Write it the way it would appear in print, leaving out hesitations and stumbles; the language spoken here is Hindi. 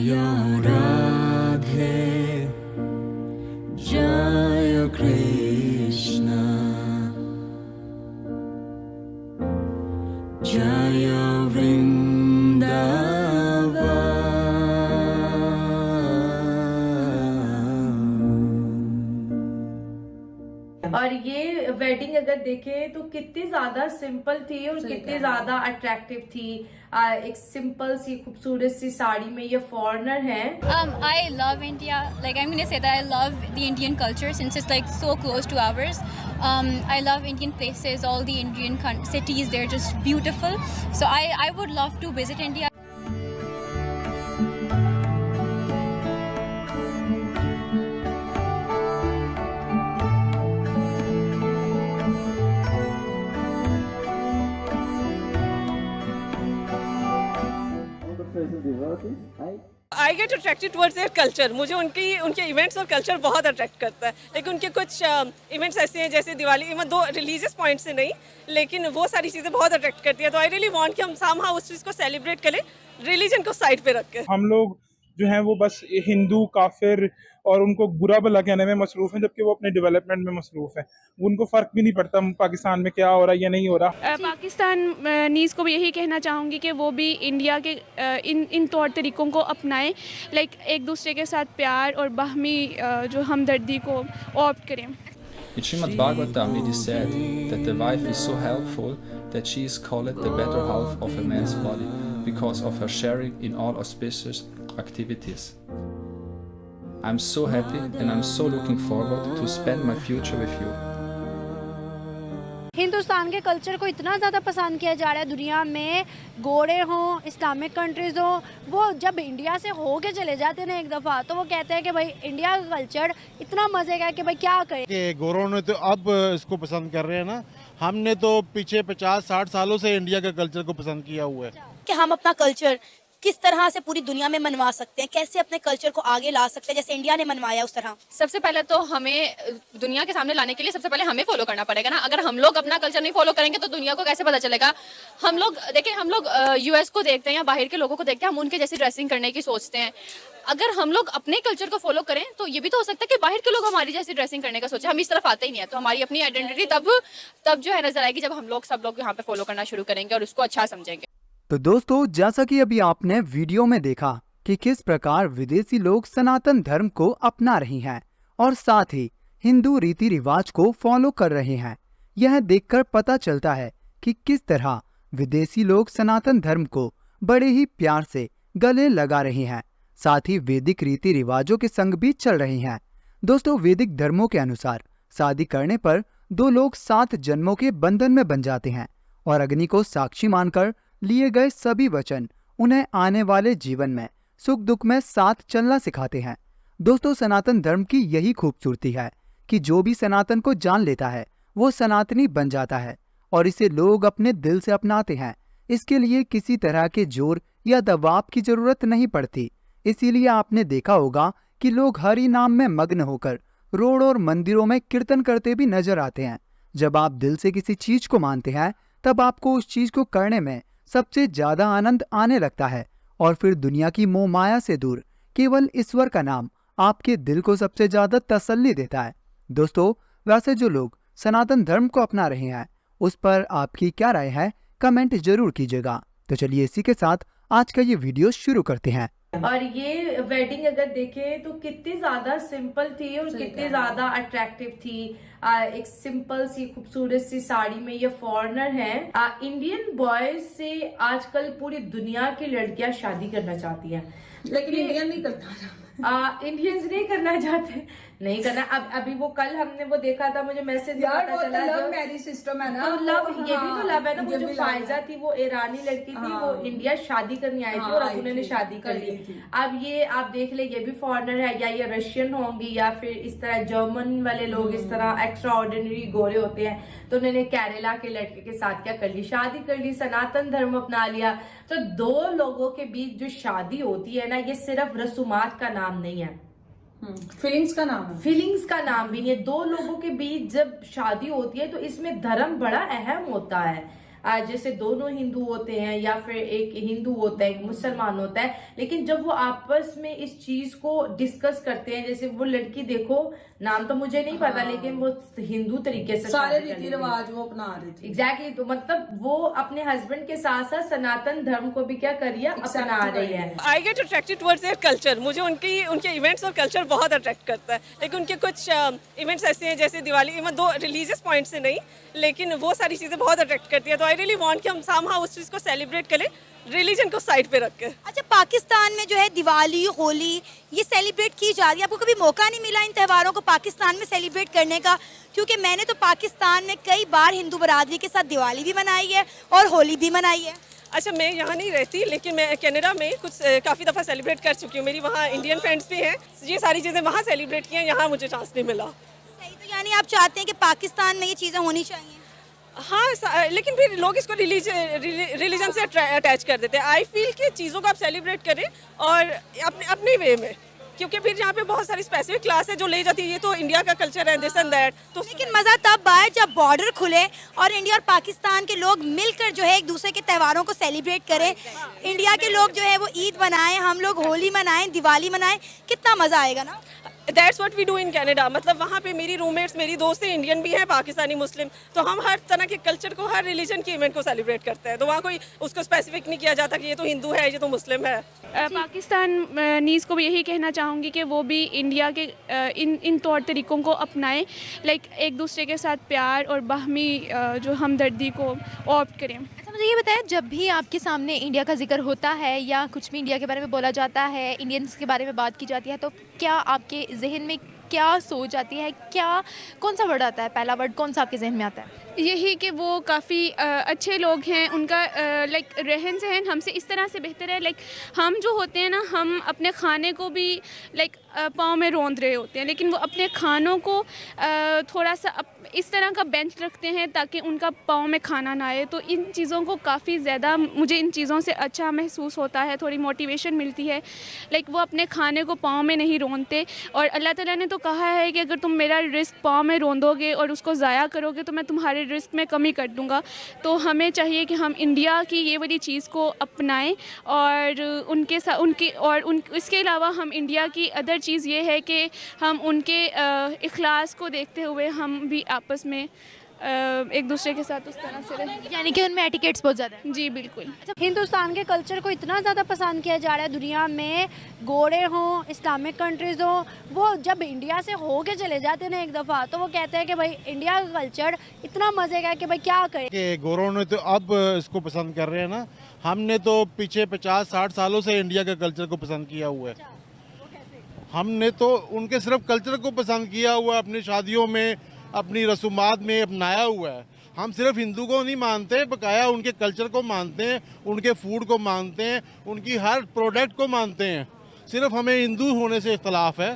Jaya Radhe Jaya Krishna Jaya Vrindavan। और ये वेडिंग अगर देखें तो कितनी ज्यादा सिंपल थी और कितनी ज्यादा अट्रैक्टिव थी। एक सिंपल सी खूबसूरत सी साड़ी में ये फॉरेनर है। I love India. Like I'm gonna say that I love the Indian culture since it's like so close to ours. I love Indian places, all the Indian cities. They're just beautiful. So I would love to visit India. I get attracted towards their culture. मुझे उनके इवेंट्स और कल्चर बहुत अट्रैक्ट करता है। लेकिन उनके कुछ इवेंट्स ऐसे हैं जैसे Diwali, even though religious point से नहीं, लेकिन वो सारी चीज़ें बहुत अट्रैक्ट करती है। तो आई रियली वांट कि हम सामहाउ उस चीज़ को सेलिब्रेट करें, रिलीजन को साइड पे रख के। हम लोग जो हैं वो बस हिंदू काफिर और उनको बुरा भला कहने में मसरूफ़ हैं, जबकि वो अपने डेवलपमेंट में मसरूफ़ हैं। उनको फ़र्क भी नहीं पड़ता पाकिस्तान में क्या हो रहा है या नहीं हो रहा। पाकिस्तान नीज़ को भी यही कहना चाहूँगी कि वो भी इंडिया के इन तौर तरीक़ों को अपनाएं, लाइक एक दूसरे के साथ प्यार और बाहमी जो हमदर्दी को ऑप्ट करें। In Srimad Bhagavatam it is said that the wife is so helpful that she is called the better half of a man's body because of her sharing in all auspicious activities. I'm so happy and I'm so looking forward to spend my future with you. Hindustan के कल्चर को इतना ज़्यादा पसंद किया जा रहा है दुनिया में, गोरे हों, इस्लामिक कंट्रीज़ हों, वो जब इंडिया से हो के चले जाते हैं ना एक दफ़ा, तो वो कहते हैं कि भाई इंडिया का कल्चर इतना मज़े का कि भाई क्या करें। कि गोरों ने तो अब इसको पसंद कर रहे हैं ना, हमने तो पीछे 50-60 सालों से इंडिया के कल्चर को पसंद किया हुआ है कि हम अपना कल्चर किस तरह से पूरी दुनिया में मनवा सकते हैं, कैसे अपने कल्चर को आगे ला सकते हैं जैसे इंडिया ने मनवाया उस तरह। सबसे पहले तो हमें दुनिया के सामने लाने के लिए सबसे पहले हमें फॉलो करना पड़ेगा ना। अगर हम लोग अपना कल्चर नहीं फॉलो करेंगे तो दुनिया को कैसे पता चलेगा। हम लोग यूएस को देखते हैं या बाहर के लोगों को देखते हैं, हम उनके जैसी ड्रेसिंग करने की सोचते हैं। अगर हम लोग अपने कल्चर को फॉलो करें तो ये भी तो हो सकता है कि बाहर के लोग हमारी जैसी ड्रेसिंग करने का सोचे। हम इस तरफ आते ही नहीं है, तो हमारी अपनी आइडेंटिटी तब जो है नजर आएगी जब हम लोग सब लोग यहाँ पे फॉलो करना शुरू करेंगे और उसको अच्छा समझेंगे। तो दोस्तों, जैसा कि अभी आपने वीडियो में देखा कि किस प्रकार विदेशी लोग सनातन धर्म को अपना रही हैं और साथ ही हिंदू रीति रिवाज को फॉलो कर रहे हैं, यह देखकर पता चलता है कि किस तरह विदेशी लोग सनातन धर्म को बड़े ही प्यार से गले लगा रहे हैं, साथ ही वैदिक रीति रिवाजों के संग भी चल रहे हैं। दोस्तों, वैदिक धर्मों के अनुसार शादी करने पर दो लोग 7 जन्मों के बंधन में बन जाते हैं और अग्नि को साक्षी मानकर लिए गए सभी वचन उन्हें आने वाले जीवन में सुख दुख में साथ चलना सिखाते हैं। दोस्तों, सनातन धर्म की यही खूबसूरती है कि जो भी सनातन को जान लेता है वो सनातनी बन जाता है और इसे लोग अपने दिल से अपनाते हैं। इसके लिए किसी तरह के जोर या दबाव की जरूरत नहीं पड़ती। इसीलिए आपने देखा होगा कि लोग हरि नाम में मग्न होकर रोड और मंदिरों में कीर्तन करते भी नजर आते हैं। जब आप दिल से किसी चीज को मानते हैं तब आपको उस चीज को करने में सबसे ज्यादा आनंद आने लगता है और फिर दुनिया की मोह माया से दूर केवल ईश्वर का नाम आपके दिल को सबसे ज्यादा तसल्ली देता है। दोस्तों, वैसे जो लोग सनातन धर्म को अपना रहे हैं उस पर आपकी क्या राय है, कमेंट जरूर कीजिएगा। तो चलिए इसी के साथ आज का ये वीडियो शुरू करते हैं। और ये वेडिंग अगर देखें तो कितनी ज्यादा सिंपल थी और कितनी ज्यादा अट्रैक्टिव थी। एक सिंपल सी खूबसूरत सी साड़ी में ये फॉरेनर है। इंडियन बॉयज से आजकल पूरी दुनिया की लड़कियां शादी करना चाहती हैं, लेकिन इंडियन नहीं करता। इंडियंस नहीं करना चाहते, नहीं करना। अभी वो कल हमने वो देखा था, मुझे मैसेज पता चला, लव मैरिज सिस्टम है ना, तो लव ये भी तो लव है ना। वो जो फायजा थी वो ईरानी लड़की थी, वो इंडिया शादी करने आई थी और अब उन्होंने शादी कर ली। अब ये आप देख ले, ये भी फॉरेनर है, या ये रशियन होंगी या फिर इस तरह जर्मन वाले लोग इस तरह एक्स्ट्रा ऑर्डिनरी गोरे होते हैं। तो उन्होंने केरला के लड़के के साथ क्या कर ली, शादी कर ली, सनातन धर्म अपना लिया। तो दो लोगों के बीच जो शादी होती है ना, ये सिर्फ रसूमात का नाम नहीं है, फीलिंग्स का नाम है। फीलिंग्स का नाम भी नहीं है। दो लोगों के बीच जब शादी होती है तो इसमें धर्म बड़ा अहम होता है। जैसे दोनों हिंदू होते हैं या फिर एक हिंदू होता है एक मुसलमान होता है, लेकिन जब वो आपस में इस चीज को डिस्कस करते हैं, जैसे वो लड़की देखो, नाम तो मुझे नहीं पता, लेकिन वो हिंदू तरीके से सारे शादी कर रीति ली थी। रिवाज वो अपना रही थी। एग्जैक्टली तो मतलब वो अपने हस्बैंड के साथ साथ सनातन धर्म को भी क्या करिए अपना रही है। I get attracted towards their culture, मुझे उनके इवेंट्स और कल्चर बहुत अट्रैक्ट करता है। लेकिन उनके कुछ इवेंट्स ऐसे हैं जैसे Diwali, even though religious point से नहीं, लेकिन वो सारी चीज़ें बहुत अट्रैक्ट करती है। तो आई रियली वांट कि हम समहाउ उस चीज़ को सेलिब्रेट करें, रिलीजन को साइड पे रख के। अच्छा, पाकिस्तान में जो है दिवाली, होली ये सेलिब्रेट की जा रही है, आपको कभी मौका नहीं मिला इन त्योहारों को पाकिस्तान में सेलिब्रेट करने का? क्योंकि मैंने तो पाकिस्तान में कई बार हिंदू बरादरी के साथ दिवाली भी मनाई है और होली भी मनाई है। अच्छा, मैं यहाँ नहीं रहती, लेकिन मैं कनाडा में कुछ काफ़ी दफ़ा सेलिब्रेट कर चुकी हूँ। मेरी वहाँ इंडियन फ्रेंड्स भी हैं, ये सारी चीज़ें वहाँ सेलिब्रेट की हैं, यहाँ मुझे चांस नहीं मिला। सही, तो यानी आप चाहते हैं कि पाकिस्तान में ये चीज़ें होनी चाहिए? हाँ, लेकिन फिर लोग इसको रिलीजन से अटैच कर देते हैं। आई फील कि चीज़ों को आप सेलिब्रेट करें और अपने वे में, क्योंकि फिर यहाँ पे बहुत सारी स्पेसिफिक क्लास है जो ले जाती है ये तो इंडिया का कल्चर है, दिस एंड दैट। तो लेकिन मज़ा तब आए जब बॉर्डर खुले और इंडिया और पाकिस्तान के लोग मिलकर जो है एक दूसरे के त्योहारों को सेलिब्रेट करें। इंडिया के लोग जो है वो ईद मनाएं, हम लोग होली मनाएं, दिवाली मनाएं, कितना मज़ा आएगा ना। That's what we do in Canada. मतलब वहाँ पे मेरी रूममेट्स, मेरी दोस्त इंडियन भी हैं, पाकिस्तानी, मुस्लिम, तो हम हर तरह के कल्चर को, हर रिलीजन के इवेंट को सेलिब्रेट करते हैं। तो वहाँ कोई उसको स्पेसिफिक नहीं किया जाता कि ये तो हिंदू है, ये तो मुस्लिम है। पाकिस्तान नीज़ को भी यही कहना चाहूँगी कि वो भी इंडिया के इन तौर तरीक़ों को अपनाएं, लाइक एक दूसरे के साथ प्यार और बाहमी जो हमदर्दी को ऑप्ट करें। अच्छा, मुझे ये बताया, जब भी आपके सामने इंडिया का जिक्र होता है या कुछ भी इंडिया के बारे में बोला जाता है, इंडियंस के बारे में बात की जाती है, तो क्या आपके जहन में क्या सोच आती है? कौन सा वर्ड आता है, पहला वर्ड कौन सा आपके जहन में आता है? यही कि वो काफ़ी अच्छे लोग हैं, उनका लाइक रहन सहन हमसे इस तरह से बेहतर है। लाइक हम जो होते हैं ना, हम अपने खाने को भी लाइक पाँव में रोंद रहे होते हैं, लेकिन वो अपने खानों को थोड़ा सा इस तरह का बेंच रखते हैं ताकि उनका पाँव में खाना ना आए। तो इन चीज़ों को काफ़ी ज़्यादा मुझे इन चीज़ों से अच्छा महसूस होता है, थोड़ी मोटिवेशन मिलती है। लाइक वो अपने खाने को पाँव में नहीं रोंदते, और अल्लाह ताला ने तो कहा है कि अगर तुम मेरा रिस्क पाँव में रोंदोगे और उसको ज़ाया करोगे तो मैं तुम्हारे रिस्क में कमी कर दूंगा। तो हमें चाहिए कि हम इंडिया की ये वाली चीज़ को अपनाएं, और उनके साथ इसके अलावा हम इंडिया की अदर चीज़ ये है कि हम उनके इखलास को देखते हुए हम भी आपस में एक दूसरे के साथ उस तरह से रहें, यानी कि उनमें एटिकेट्स बहुत ज़्यादा है। जी बिल्कुल। हिंदुस्तान के कल्चर को इतना ज़्यादा पसंद किया जा रहा है दुनिया में, गोरे हों, इस्लामिक कंट्रीज़ हों, वो जब इंडिया से हो के चले जाते हैं ना एक दफ़ा, तो वो कहते हैं कि भाई इंडिया का कल्चर इतना मज़े का कि भाई क्या करें। कि गोरों ने तो अब इसको पसंद कर रहे हैं ना, हमने तो पीछे 50-60 सालों से इंडिया के कल्चर को पसंद किया हुआ है। हमने तो उनके सिर्फ कल्चर को पसंद किया हुआ है, अपनी शादियों में, अपनी रसूमात में अपनाया हुआ है। हम सिर्फ हिंदू को नहीं मानते, बकाया उनके कल्चर को मानते हैं, उनके फूड को मानते हैं, उनकी हर प्रोडक्ट को मानते हैं। सिर्फ हमें हिंदू होने से इख्तलाफ है।